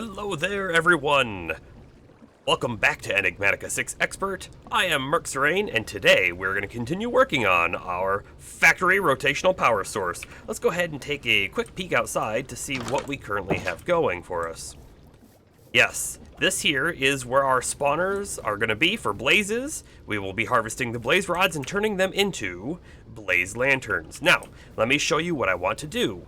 Hello there, everyone! Welcome back to Enigmatica 6 Expert. I am Merc Serene, and today we're going to continue working on our factory rotational power source. Let's go ahead and take a quick peek outside to see what we currently have going for us. Yes, this here is where our spawners are going to be for blazes. We will be harvesting the blaze rods and turning them into blaze lanterns. Now, let me show you what I want to do.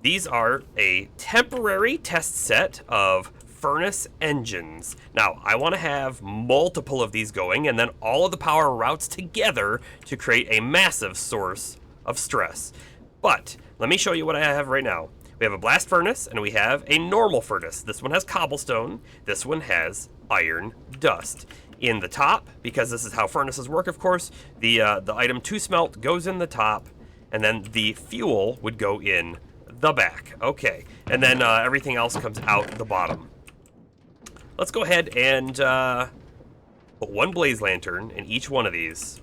These are a temporary test set of furnace engines. Now, I want to have multiple of these going and then all of the power routes together to create a massive source of stress. But let me show you what I have right now. We have a blast furnace and we have a normal furnace. This one has cobblestone. This one has iron dust. In the top, because this is how furnaces work, of course, the item to smelt goes in the top, and then the fuel would go in the back. Okay, and then everything else comes out the bottom. Let's go ahead and put one blaze lantern in each one of these.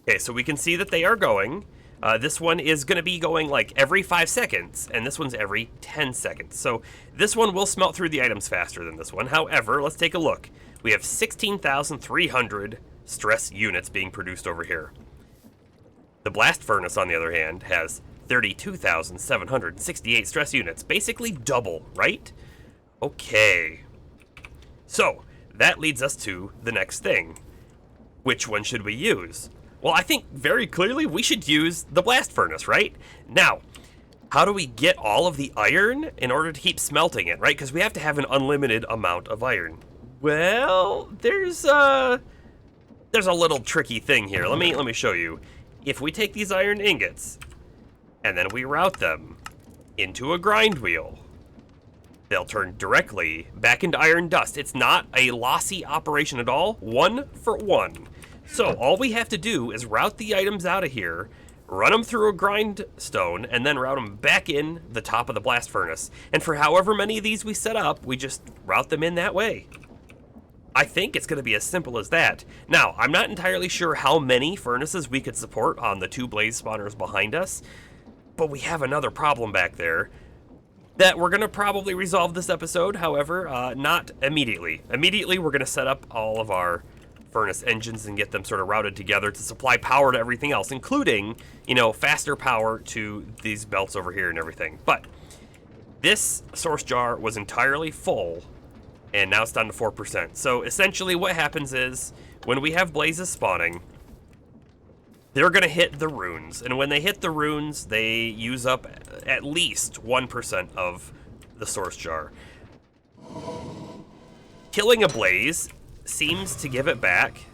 Okay, so we can see that they are going. This one is going to be going like every 5 seconds, and this one's every 10 seconds. So this one will smelt through the items faster than this one. However, let's take a look. We have 16,300 stress units being produced over here. The blast furnace, on the other hand, has 32,768 stress units. Basically double, right? Okay. So, that leads us to the next thing. Which one should we use? Well, I think very clearly we should use the blast furnace, right? Now, how do we get all of the iron in order to keep smelting it, right? Because we have to have an unlimited amount of iron. Well, there's a little tricky thing here. Let me show you. If we take these iron ingots and then we route them into a grind wheel, they'll turn directly back into iron dust. It's not a lossy operation at all, 1 for 1. So all we have to do is route the items out of here, run them through a grindstone, and then route them back in the top of the blast furnace. And for however many of these we set up, we just route them in that way. I think it's going to be as simple as that. Now, I'm not entirely sure how many furnaces we could support on the 2 blaze spawners behind us, but we have another problem back there that we're going to probably resolve this episode, however, not immediately. Immediately, we're going to set up all of our furnace engines and get them sort of routed together to supply power to everything else, including, you know, faster power to these belts over here and everything. But this source jar was entirely full, and now it's down to 4%. So essentially what happens is, when we have blazes spawning, they're going to hit the runes, and when they hit the runes, they use up at least 1% of the source jar. Killing a blaze seems to give it back.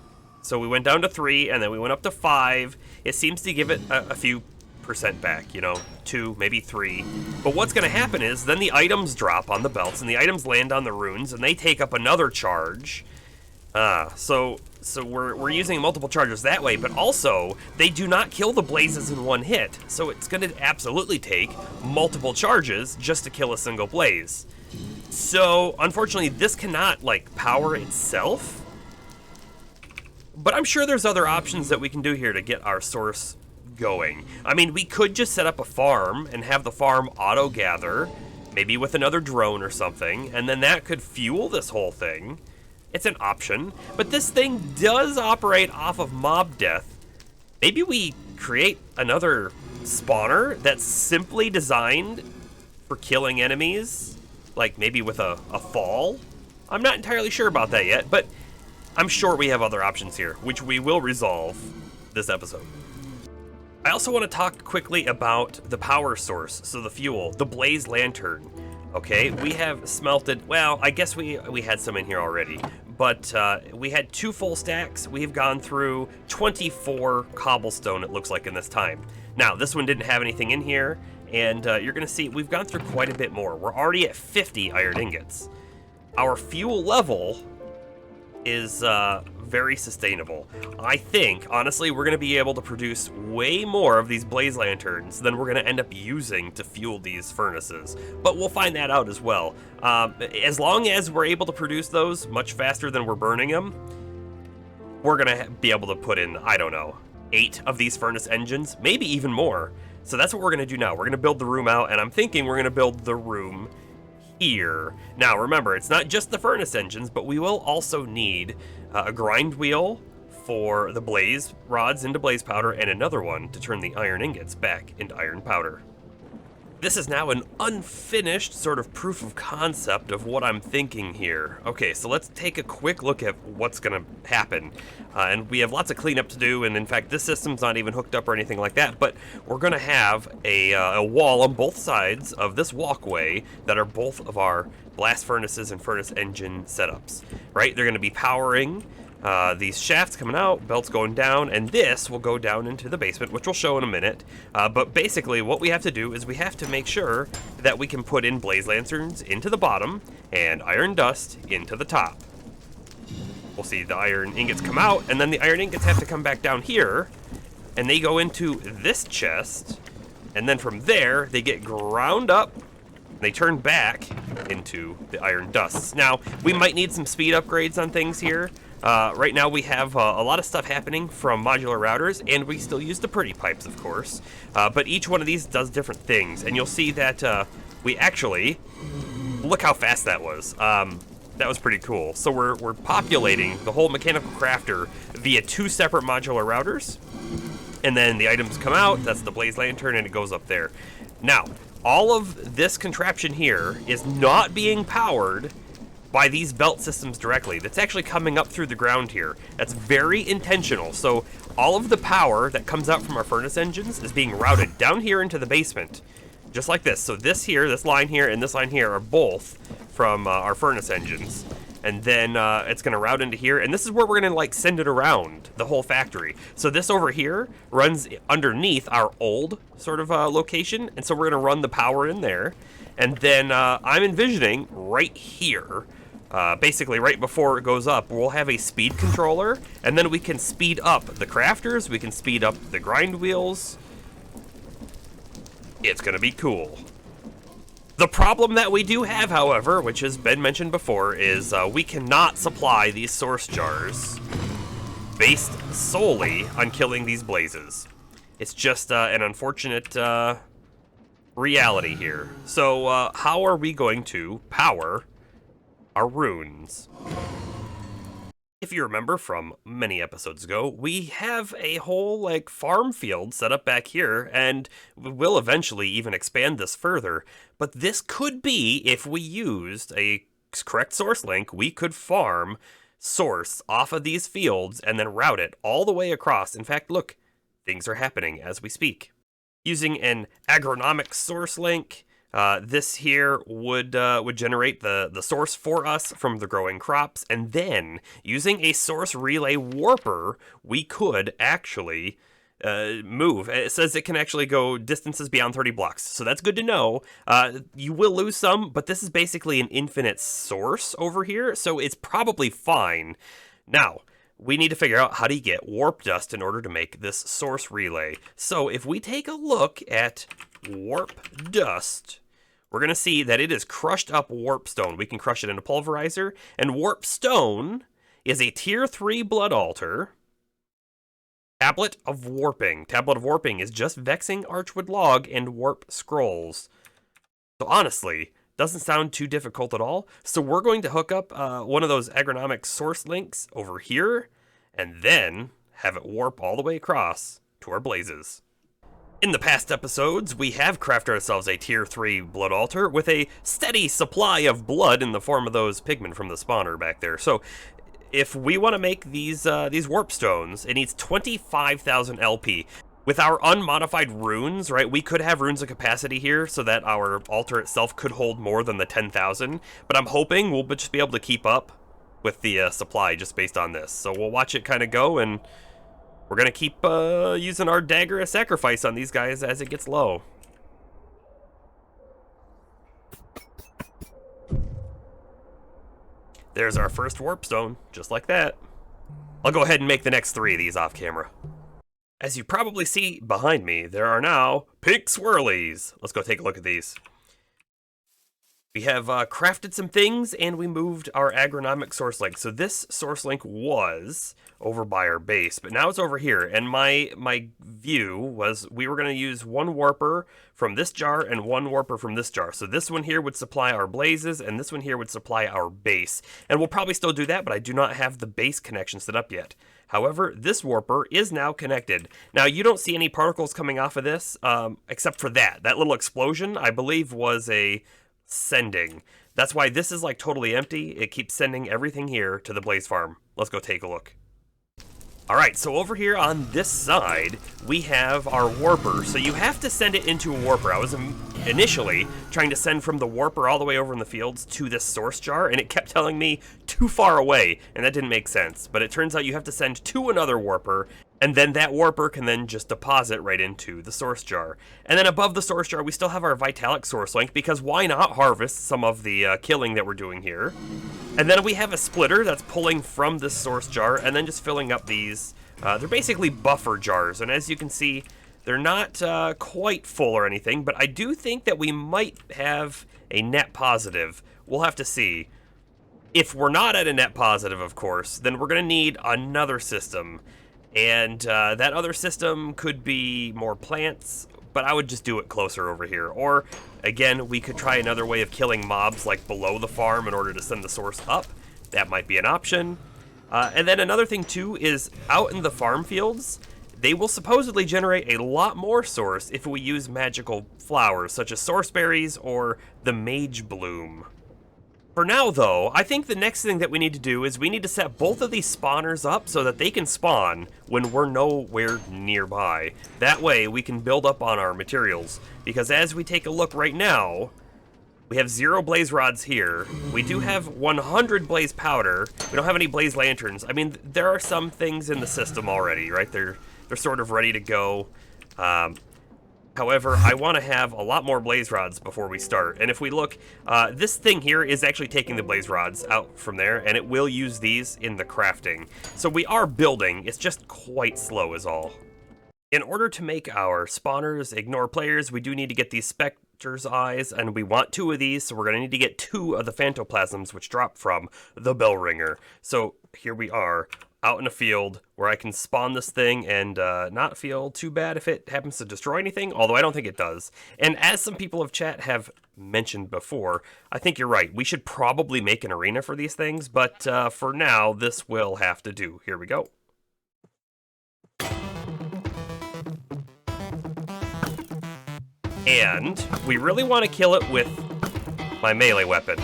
So we went down to 3, and then we went up to 5. It seems to give it a few percent back, you know, 2, maybe 3. But what's going to happen is then the items drop on the belts, and the items land on the runes, and they take up another charge. So we're using multiple charges that way, but also they do not kill the blazes in one hit. So it's going to absolutely take multiple charges just to kill a single blaze. So unfortunately, this cannot like power itself. But I'm sure there's other options that we can do here to get our source going. I mean, we could just set up a farm and have the farm auto gather, maybe with another drone or something, and then that could fuel this whole thing. It's an option, but this thing does operate off of mob death. Maybe we create another spawner that's simply designed for killing enemies, like maybe with a fall? I'm not entirely sure about that yet, but I'm sure we have other options here, which we will resolve this episode. I also want to talk quickly about the power source, so the fuel, the blaze lantern. Okay, we have smelted, well, I guess we had some in here already, but we had 2 full stacks. We've gone through 24 cobblestone, it looks like, in this time. Now, this one didn't have anything in here, and you're going to see we've gone through quite a bit more. We're already at 50 iron ingots. Our fuel level is very sustainable. I think, honestly, we're going to be able to produce way more of these blaze lanterns than we're going to end up using to fuel these furnaces. But we'll find that out as well. As long as we're able to produce those much faster than we're burning them, we're going to be able to put in, I don't know, 8 of these furnace engines, maybe even more. So that's what we're going to do now. We're going to build the room out, and I'm thinking we're going to build the room here. Now remember, it's not just the furnace engines, but we will also need a grind wheel for the blaze rods into blaze powder, and another one to turn the iron ingots back into iron powder. This is now an unfinished sort of proof of concept of what I'm thinking here. Okay, so let's take a quick look at what's gonna happen. And we have lots of cleanup to do, and in fact, this system's not even hooked up or anything like that, but we're gonna have a wall on both sides of this walkway that are both of our blast furnaces and furnace engine setups, right? They're gonna be powering these shafts coming out, belts going down, and this will go down into the basement, which we'll show in a minute. But basically what we have to do is we have to make sure that we can put in blaze lanterns into the bottom and iron dust into the top. We'll see the iron ingots come out, and then the iron ingots have to come back down here, and they go into this chest, and then from there they get ground up. They turn back into the iron dusts. Now, we might need some speed upgrades on things here. Right now we have a lot of stuff happening from modular routers, and we still use the pretty pipes, of course. But each one of these does different things, and you'll see that we actually... Look how fast that was. That was pretty cool. So we're populating the whole mechanical crafter via 2 separate modular routers, and then the items come out, that's the blaze lantern, and it goes up there. Now, all of this contraption here is not being powered by these belt systems directly. That's actually coming up through the ground here. That's very intentional. So all of the power that comes out from our furnace engines is being routed down here into the basement, just like this. So this here, this line here, and this line here are both from our furnace engines. And then it's gonna route into here, and this is where we're gonna like send it around the whole factory. So this over here runs underneath our old sort of location, and so we're gonna run the power in there. And then I'm envisioning right here, basically right before it goes up, we'll have a speed controller, and then we can speed up the crafters, we can speed up the grind wheels. It's gonna be cool. The problem that we do have, however, which has been mentioned before, is we cannot supply these source jars based solely on killing these blazes. It's just an unfortunate reality here. So how are we going to power our runes? If you remember from many episodes ago, we have a whole like farm field set up back here, and we'll eventually even expand this further. But this could be, if we used a correct source link, we could farm source off of these fields and then route it all the way across. In fact, look, things are happening as we speak. Using an agronomic source link, this here would generate the source for us from the growing crops, and then using a source relay warper, we could actually move. It says it can actually go distances beyond 30 blocks, so that's good to know. You will lose some, but this is basically an infinite source over here, so it's probably fine. Now, we need to figure out how to get warp dust in order to make this source relay. So if we take a look at warp dust, we're going to see that it is crushed up warp stone. We can crush it in a pulverizer, and warp stone is a tier 3 blood altar. Tablet of warping. Tablet of warping is just vexing archwood log and warp scrolls. So honestly, doesn't sound too difficult at all. So we're going to hook up one of those agronomic source links over here, and then have it warp all the way across to our blazes. In the past episodes, we have crafted ourselves a tier 3 blood altar with a steady supply of blood in the form of those pigmen from the spawner back there. So if we want to make these warp stones, it needs 25,000 LP. With our unmodified runes, right, we could have runes of capacity here so that our altar itself could hold more than the 10,000, but I'm hoping we'll just be able to keep up with the supply just based on this. So we'll watch it kind of go, and we're going to keep using our dagger of sacrifice on these guys as it gets low. There's our first warp stone, just like that. I'll go ahead and make the next 3 of these off camera. As you probably see behind me, there are now pink swirlies. Let's go take a look at these. We have crafted some things, and we moved our agronomic source link. So this source link was over by our base, but now it's over here. And my view was we were going to use one warper from this jar and one warper from this jar. So this one here would supply our blazes, and this one here would supply our base. And we'll probably still do that, but I do not have the base connection set up yet. However, this warper is now connected. Now, you don't see any particles coming off of this, except for that. That little explosion, I believe, was a sending. That's why this is like totally empty. It keeps sending everything here to the blaze farm. Let's go take a look. Alright, so over here on this side, we have our warper. So you have to send it into a warper. I was initially trying to send from the warper all the way over in the fields to this source jar, and it kept telling me too far away, and that didn't make sense. But it turns out you have to send to another warper, and then that warper can then just deposit right into the source jar. And then above the source jar, we still have our Vitalic source link, because why not harvest some of the killing that we're doing here? And then we have a splitter that's pulling from this source jar, and then just filling up these. They're basically buffer jars, and as you can see, they're not quite full or anything, but I do think that we might have a net positive. We'll have to see. If we're not at a net positive, of course, then we're going to need another system. And that other system could be more plants, but I would just do it closer over here. Or, again, we could try another way of killing mobs like below the farm in order to send the source up. That might be an option. And then another thing, too, is out in the farm fields, they will supposedly generate a lot more source if we use magical flowers, such as source berries or the mage bloom. For now, though, I think the next thing that we need to do is we need to set both of these spawners up so that they can spawn when we're nowhere nearby. That way, we can build up on our materials. Because as we take a look right now, we have 0 blaze rods here. We do have 100 blaze powder. We don't have any blaze lanterns. I mean, there are some things in the system already, right? They're sort of ready to go. However, I want to have a lot more blaze rods before we start. And if we look, this thing here is actually taking the blaze rods out from there, and it will use these in the crafting. So we are building, it's just quite slow is all. In order to make our spawners ignore players, we do need to get these Spectre's Eyes, and we want 2 of these, so we're going to need to get 2 of the Phantoplasms, which drop from the Bell Ringer. So here we are, out in a field where I can spawn this thing and not feel too bad if it happens to destroy anything, although I don't think it does. And as some people of chat have mentioned before, I think you're right. We should probably make an arena for these things, but for now, this will have to do. Here we go. And we really want to kill it with my melee weapon,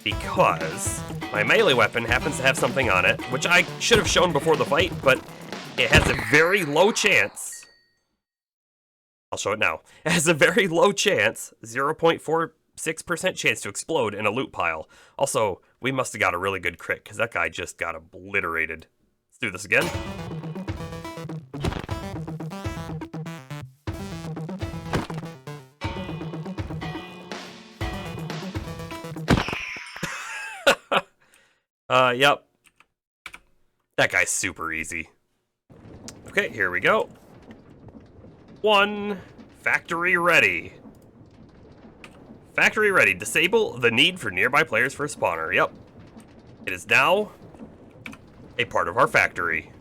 because my melee weapon happens to have something on it, which I should have shown before the fight, but it has a very low chance. I'll show it now. It has a very low chance, 0.46% chance to explode in a loot pile. Also, we must have got a really good crit, because that guy just got obliterated. Let's do this again. Yep. That guy's super easy. Okay, here we go. 1. Factory ready. Factory ready. Disable the need for nearby players for a spawner. Yep. It is now a part of our factory.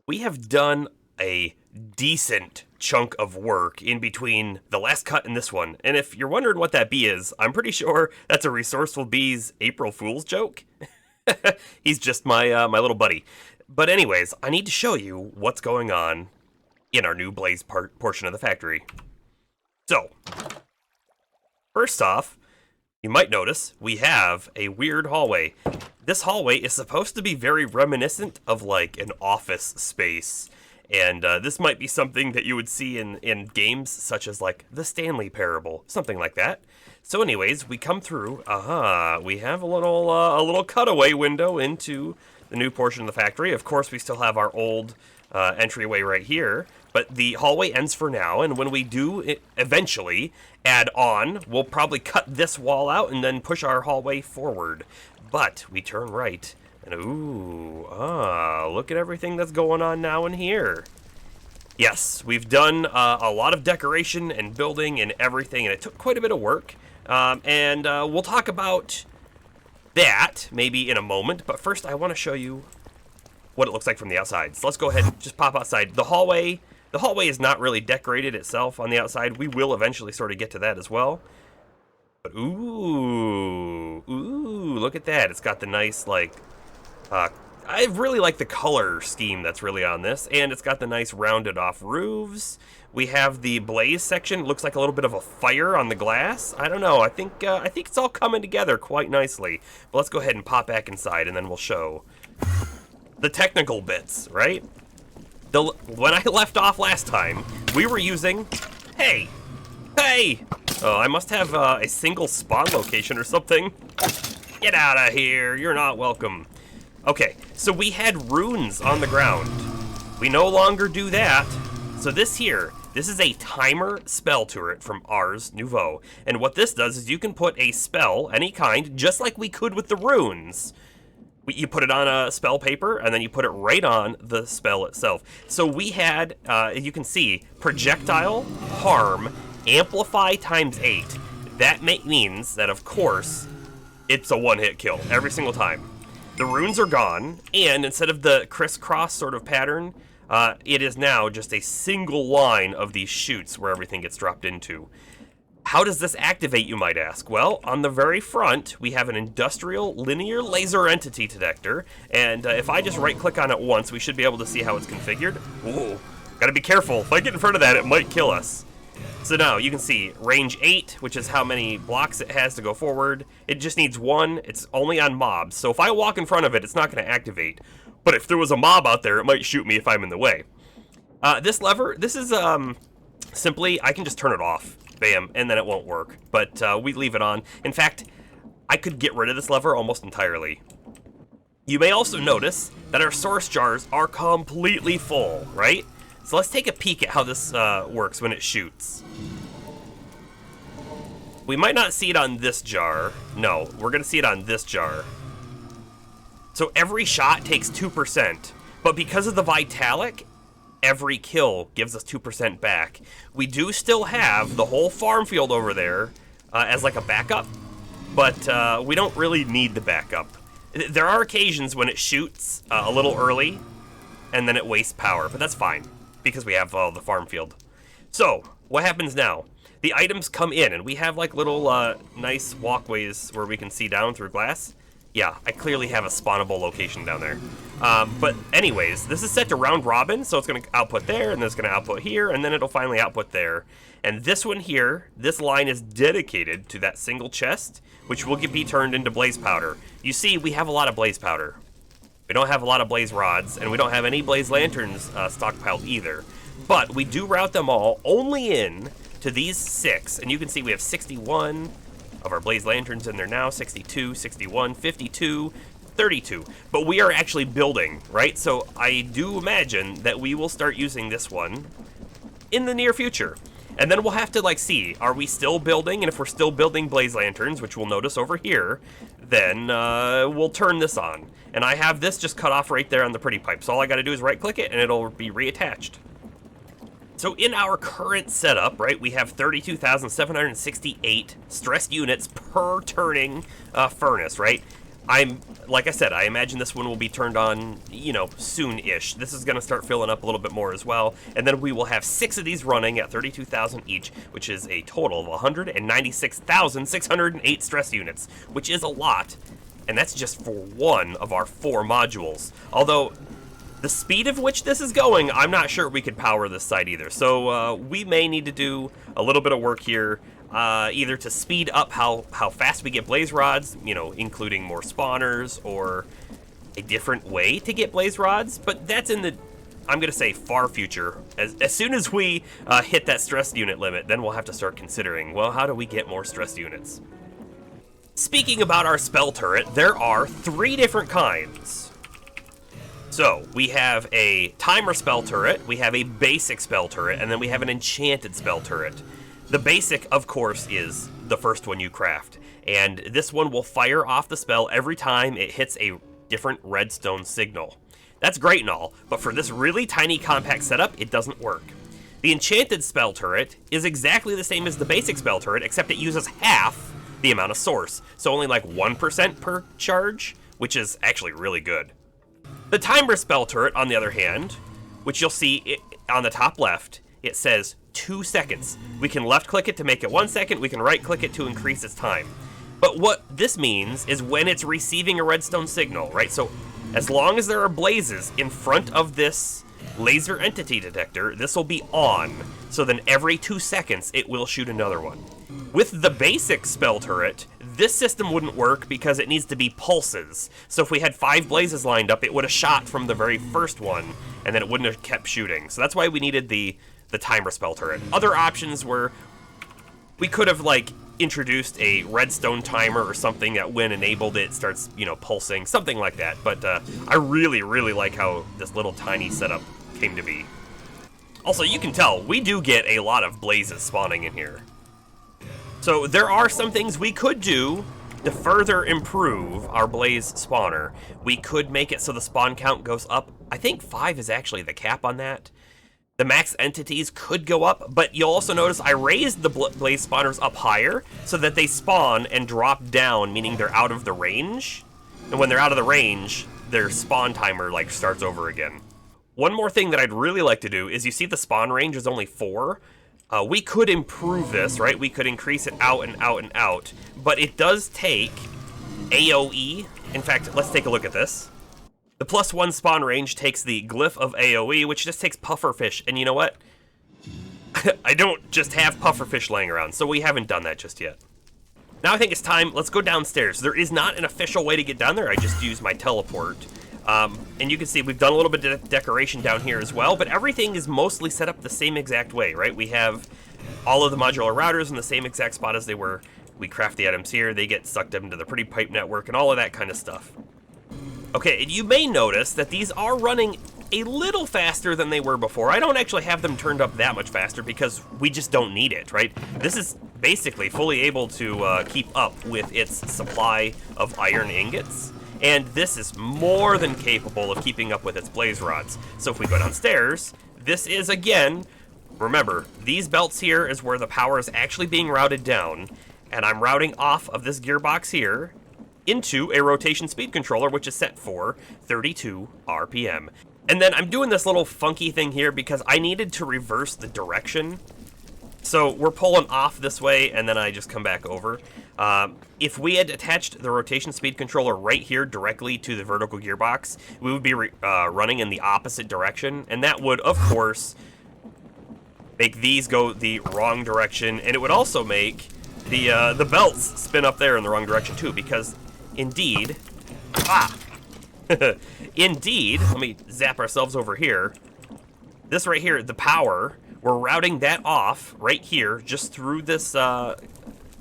We have done a decent chunk of work in between the last cut and this one. And if you're wondering what that bee is, I'm pretty sure that's a Resourceful Bee's April Fool's joke. He's just my little buddy. But anyways, I need to show you what's going on in our new blaze portion of the factory. So, first off, you might notice we have a weird hallway. This hallway is supposed to be very reminiscent of like an office space. And this might be something that you would see in games such as like the Stanley Parable, something like that. So anyways, we come through, we have a little cutaway window into the new portion of the factory. Of course, we still have our old entryway right here, but the hallway ends for now, and when we do eventually add on, we'll probably cut this wall out and then push our hallway forward. But we turn right, and ooh, look at everything that's going on now in here. Yes, we've done a lot of decoration and building and everything, and it took quite a bit of work. And we'll talk about that maybe in a moment. But first, I want to show you what it looks like from the outside. So let's go ahead and just pop outside. The hallway is not really decorated itself on the outside. We will eventually sort of get to that as well. But ooh, look at that. It's got the nice, like, I really like the color scheme that's really on this, and it's got the nice rounded off roofs. We have the blaze section. It looks like a little bit of a fire on the glass. I don't know. I think it's all coming together quite nicely. But let's go ahead and pop back inside, and then we'll show the technical bits, right? When I left off last time, we were using, hey! Oh, I must have a single spawn location or something. Get out of here, you're not welcome. Okay, so we had runes on the ground. We no longer do that. So this is a timer spell turret from Ars Nouveau. And what this does is you can put a spell, any kind, just like we could with the runes. You put it on a spell paper, and then you put it right on the spell itself. So we had, you can see, projectile, harm, amplify times 8. That means that, of course, it's a one-hit kill every single time. The runes are gone, and instead of the crisscross sort of pattern, it is now just a single line of these chutes where everything gets dropped into. How does this activate, you might ask? Well, on the very front, we have an industrial linear laser entity detector, and if I just right-click on it once, we should be able to see how it's configured. Ooh, gotta be careful. If I get in front of that, it might kill us. So now, you can see range 8, which is how many blocks it has to go forward. It just needs 1. It's only on mobs, so if I walk in front of it, it's not going to activate. But if there was a mob out there, it might shoot me if I'm in the way. This lever, this is simply, I can just turn it off. Bam, and then it won't work. But we leave it on. In fact, I could get rid of this lever almost entirely. You may also notice that our source jars are completely full, right? So let's take a peek at how this works when it shoots. We might not see it on this jar. No, we're going to see it on this jar. So every shot takes 2%, but because of the Vitalic, every kill gives us 2% back. We do still have the whole farm field over there as like a backup, but we don't really need the backup. There are occasions when it shoots a little early, and then it wastes power, but that's fine, because we have the farm field. So, what happens now? The items come in, and we have like little nice walkways where we can see down through glass. Yeah, I clearly have a spawnable location down there. But anyways, this is set to round robin, so it's going to output there, and then it's going to output here, and then it'll finally output there. And this one here, this line is dedicated to that single chest, which will be turned into blaze powder. You see, we have a lot of blaze powder. We don't have a lot of blaze rods, and we don't have any blaze lanterns stockpiled either. But we do route them all only in to these 6, and you can see we have 61 of our blaze lanterns in there now, 62, 61, 52, 32. But we are actually building, right? So I do imagine that we will start using this one in the near future. And then we'll have to like see, are we still building? And if we're still building blaze lanterns, which we'll notice over here, then we'll turn this on. And I have this just cut off right there on the pretty pipe. So all I gotta do is right click it and it'll be reattached. So in our current setup, right, we have 32,768 stressed units per turning furnace, right? Like I said, I imagine this one will be turned on, you know, soon-ish. This is going to start filling up a little bit more as well. And then we will have 6 of these running at 32,000 each, which is a total of 196,608 stress units, which is a lot. And that's just for one of our 4 modules. Although the speed of which this is going, I'm not sure we could power this site either. So we may need to do a little bit of work here, either to speed up how fast we get blaze rods, you know, including more spawners, or a different way to get blaze rods. But that's in the, I'm going to say, far future. As soon as we hit that stress unit limit, then we'll have to start considering, well, how do we get more stress units? Speaking about our spell turret, there are 3 different kinds. So, we have a timer spell turret, we have a basic spell turret, and then we have an enchanted spell turret. The basic, of course, is the first one you craft, and this one will fire off the spell every time it hits a different redstone signal. That's great and all, but for this really tiny compact setup, it doesn't work. The enchanted spell turret is exactly the same as the basic spell turret, except it uses half the amount of source. So only like 1% per charge, which is actually really good. The timer spell turret, on the other hand, which you'll see on the top left, it says 2 seconds. We can left click it to make it 1 second, we can right click it to increase its time. But what this means is when it's receiving a redstone signal, right? So as long as there are blazes in front of this laser entity detector, this will be on. So then every 2 seconds, it will shoot another one. With the basic spell turret, this system wouldn't work because it needs to be pulses. So if we had 5 blazes lined up, it would have shot from the very first one, and then it wouldn't have kept shooting. So that's why we needed the timer spell turret. Other options were, we could have like introduced a redstone timer or something that when enabled it starts, you know, pulsing, something like that. But I really, really like how this little tiny setup came to be. Also, you can tell, we do get a lot of blazes spawning in here. So there are some things we could do to further improve our blaze spawner. We could make it so the spawn count goes up. I think 5 is actually the cap on that. The max entities could go up, but you'll also notice I raised the blaze spawners up higher so that they spawn and drop down, meaning they're out of the range. And when they're out of the range, their spawn timer like starts over again. One more thing that I'd really like to do is, you see the spawn range is only 4. We could improve this, right? We could increase it out and out and out, but it does take AoE. In fact, let's take a look at this. The +1 spawn range takes the glyph of AoE, which just takes pufferfish, and you know what? I don't just have pufferfish laying around, so we haven't done that just yet. Now I think it's time, let's go downstairs. There is not an official way to get down there, I just used my teleport. And you can see we've done a little bit of decoration down here as well, but everything is mostly set up the same exact way, right? We have all of the modular routers in the same exact spot as they were. We craft the items here, they get sucked into the pretty pipe network and all of that kind of stuff. Okay, and you may notice that these are running a little faster than they were before. I don't actually have them turned up that much faster because we just don't need it, right? This is basically fully able to keep up with its supply of iron ingots. And this is more than capable of keeping up with its blaze rods. So if we go downstairs, this is, again, remember, these belts here is where the power is actually being routed down, and I'm routing off of this gearbox here into a rotation speed controller, which is set for 32 RPM. And then I'm doing this little funky thing here because I needed to reverse the direction. So we're pulling off this way, and then I just come back over. If we had attached the rotation speed controller right here directly to the vertical gearbox, we would be running in the opposite direction, and that would, of course, make these go the wrong direction, and it would also make the belts spin up there in the wrong direction too, because indeed, indeed, let me zap ourselves over here. This right here, the power, we're routing that off right here, just through this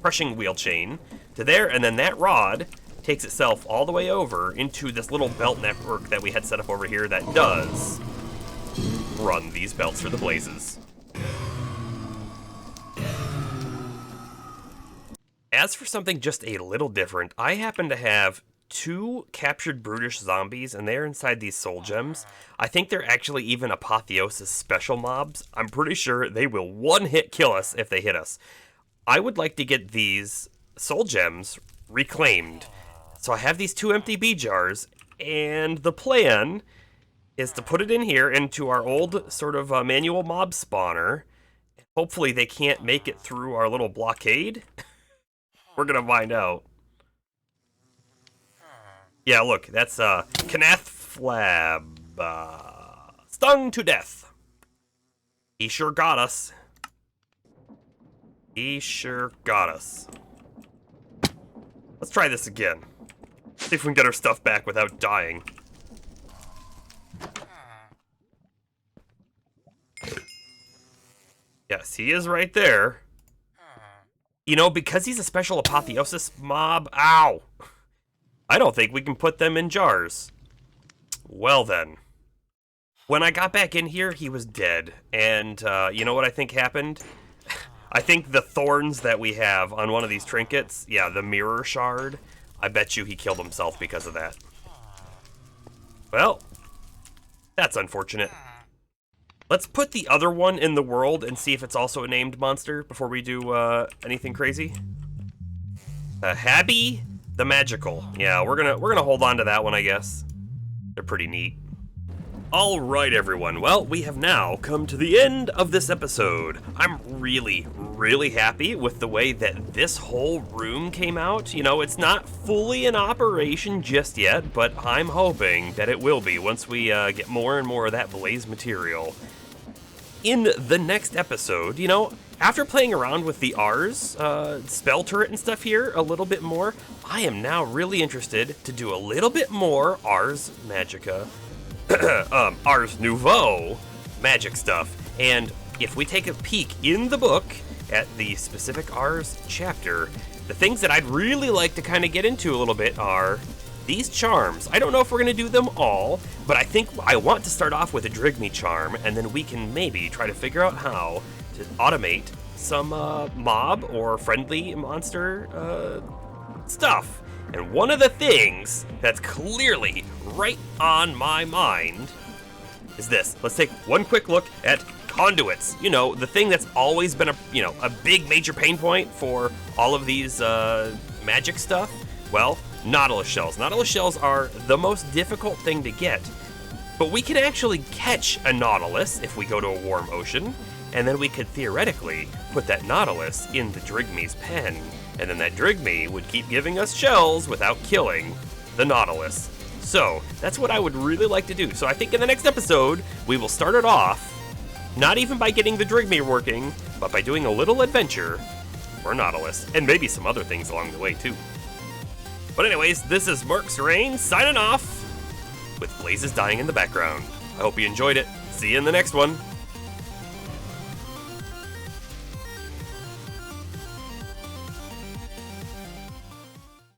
crushing wheel chain to there, and then that rod takes itself all the way over into this little belt network that we had set up over here that does run these belts for the blazes. As for something just a little different, I happen to have 2 captured brutish zombies, and they're inside these soul gems. I think they're actually even apotheosis special mobs. I'm pretty sure they will one-hit kill us if they hit us. I would like to get these soul gems reclaimed. So I have these 2 empty bee jars, and the plan is to put it in here into our old sort of manual mob spawner. Hopefully they can't make it through our little blockade. We're gonna find out. Yeah, look, that's Knath Flab. Stung to death. He sure got us. He sure got us. Let's try this again. See if we can get our stuff back without dying. Yes, he is right there. You know, because he's a special apotheosis mob, ow! I don't think we can put them in jars. Well then. When I got back in here, he was dead. And you know what I think happened? I think the thorns that we have on one of these trinkets, yeah, the mirror shard, I bet you he killed himself because of that. Well, that's unfortunate. Let's put the other one in the world and see if it's also a named monster before we do anything crazy. Habby the Magical. Yeah, we're gonna hold on to that one, I guess. They're pretty neat. All right, everyone. Well, we have now come to the end of this episode. I'm really, really happy with the way that this whole room came out. You know, it's not fully in operation just yet, but I'm hoping that it will be once we get more and more of that blaze material. In the next episode, you know, after playing around with the Ars spell turret and stuff here a little bit more, I am now really interested to do a little bit more Ars Magica. Ars Nouveau magic stuff. And if we take a peek in the book at the specific Ars chapter, the things that I'd really like to kind of get into a little bit are these charms. I don't know if we're going to do them all, but I think I want to start off with a Drigme charm, and then we can maybe try to figure out how to automate some mob or friendly monster stuff. And one of the things that's clearly right on my mind is this. Let's take one quick look at conduits. You know, the thing that's always been a big major pain point for all of these magic stuff. Well, Nautilus shells. Nautilus shells are the most difficult thing to get, but we can actually catch a Nautilus if we go to a warm ocean, and then we could theoretically put that Nautilus in the Drigme's pen. And then that Drigme would keep giving us shells without killing the Nautilus. So, that's what I would really like to do. So I think in the next episode, we will start it off, not even by getting the Drigme working, but by doing a little adventure for Nautilus, and maybe some other things along the way too. But anyways, this is Mark Serene signing off, with blazes dying in the background. I hope you enjoyed it. See you in the next one.